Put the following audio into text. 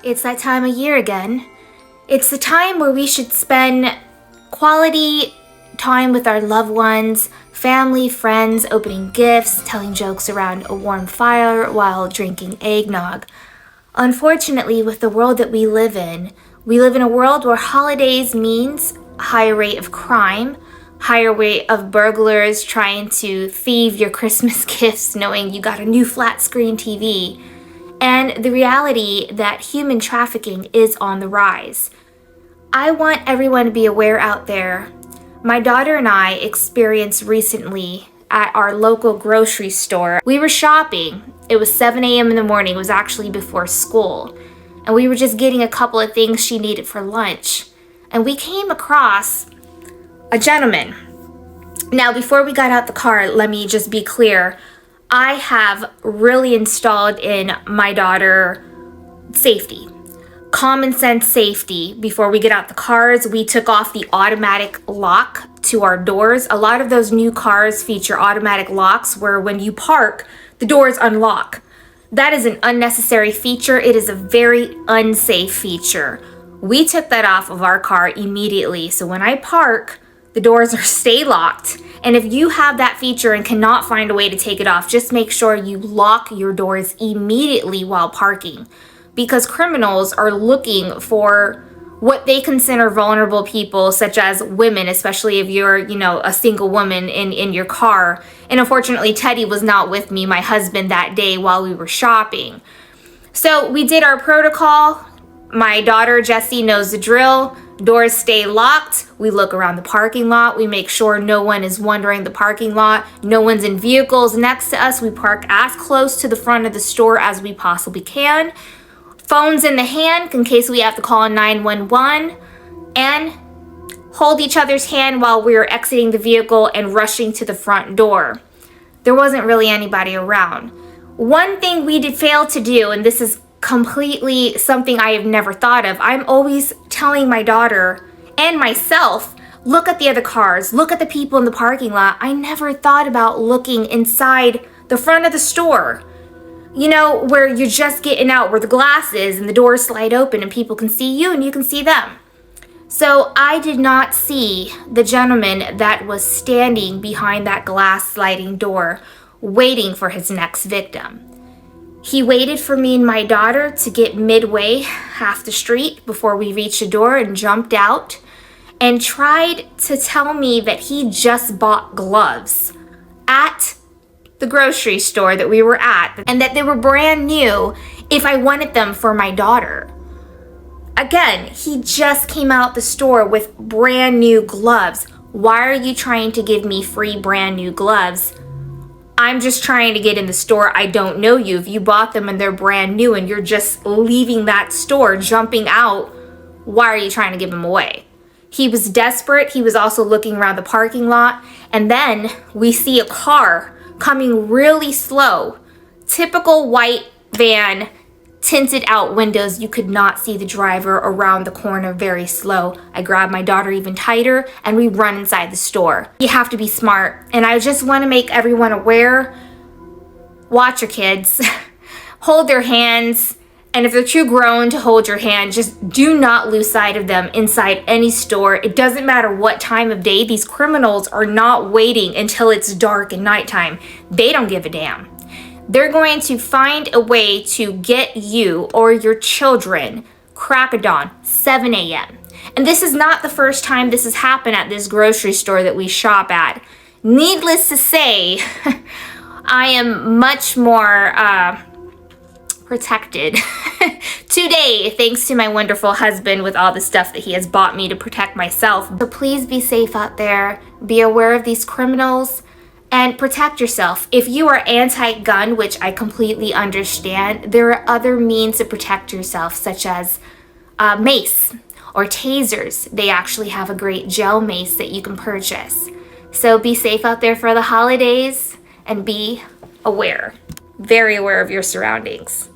It's that time of year again. It's the time where we should spend quality time with our loved ones, family, friends, opening gifts, telling jokes around a warm fire while drinking eggnog. Unfortunately, with the world that we live in a world where holidays means a higher rate of crime, higher rate of burglars trying to thieve your Christmas gifts knowing you got a new flat screen TV, and the reality that human trafficking is on the rise. I want everyone to be aware out there. My daughter and I experienced recently at our local grocery store. We were shopping. It was 7 a.m. in the morning. It was actually before school. And we were just getting a couple of things she needed for lunch. And we came across a gentleman. Now, before we got out the car, let me just be clear. I have really installed in my daughter safety. Common sense safety. Before we get out the cars, we took off the automatic lock to our doors. A lot of those new cars feature automatic locks where when you park, the doors unlock. That is an unnecessary feature. It is a very unsafe feature. We took that off of our car immediately. So when I park, the doors stay locked. And if you have that feature and cannot find a way to take it off, just make sure you lock your doors immediately while parking. Because criminals are looking for what they consider vulnerable people, such as women, especially if you're, a single woman in your car. And unfortunately, Teddy was not with me, my husband, that day while we were shopping. So we did our protocol. My daughter, Jessie, knows the drill. Doors stay locked. We look around the parking lot. We make sure no one is wandering the parking lot. No one's in vehicles next to us. We park as close to the front of the store as we possibly can. Phones in the hand in case we have to call 911. And hold each other's hand while we are exiting the vehicle and rushing to the front door. There wasn't really anybody around. One thing we did fail to do, and this is completely something I have never thought of. I'm always telling my daughter and myself, look at the other cars, look at the people in the parking lot. I never thought about looking inside the front of the store. Where you're just getting out, where the glass is and the doors slide open and people can see you and you can see them. So I did not see the gentleman that was standing behind that glass sliding door waiting for his next victim. He waited for me and my daughter to get midway half the street before we reached the door and jumped out and tried to tell me that he just bought gloves at the grocery store that we were at and that they were brand new if I wanted them for my daughter. Again, he just came out the store with brand new gloves. Why are you trying to give me free brand new gloves? I'm just trying to get in the store. I don't know you. If you bought them and they're brand new and you're just leaving that store, jumping out, why are you trying to give them away? He was desperate. He was also looking around the parking lot. And then we see a car coming really slow. Typical white van, tinted out windows. You could not see the driver around the corner, very slow. I grab my daughter even tighter and we run inside the store. You have to be smart. And I just want to make everyone aware, watch your kids, hold their hands. And if they're too grown to hold your hand, just do not lose sight of them inside any store. It doesn't matter what time of day. These criminals are not waiting until it's dark and nighttime. They don't give a damn. They're going to find a way to get you or your children crack of dawn, 7 a.m. And this is not the first time this has happened at this grocery store that we shop at. Needless to say, I am much more protected today thanks to my wonderful husband with all the stuff that he has bought me to protect myself. So please be safe out there. Be aware of these criminals. And protect yourself. If you are anti-gun, which I completely understand, there are other means to protect yourself, such as mace or tasers. They actually have a great gel mace that you can purchase. So be safe out there for the holidays and be aware, very aware of your surroundings.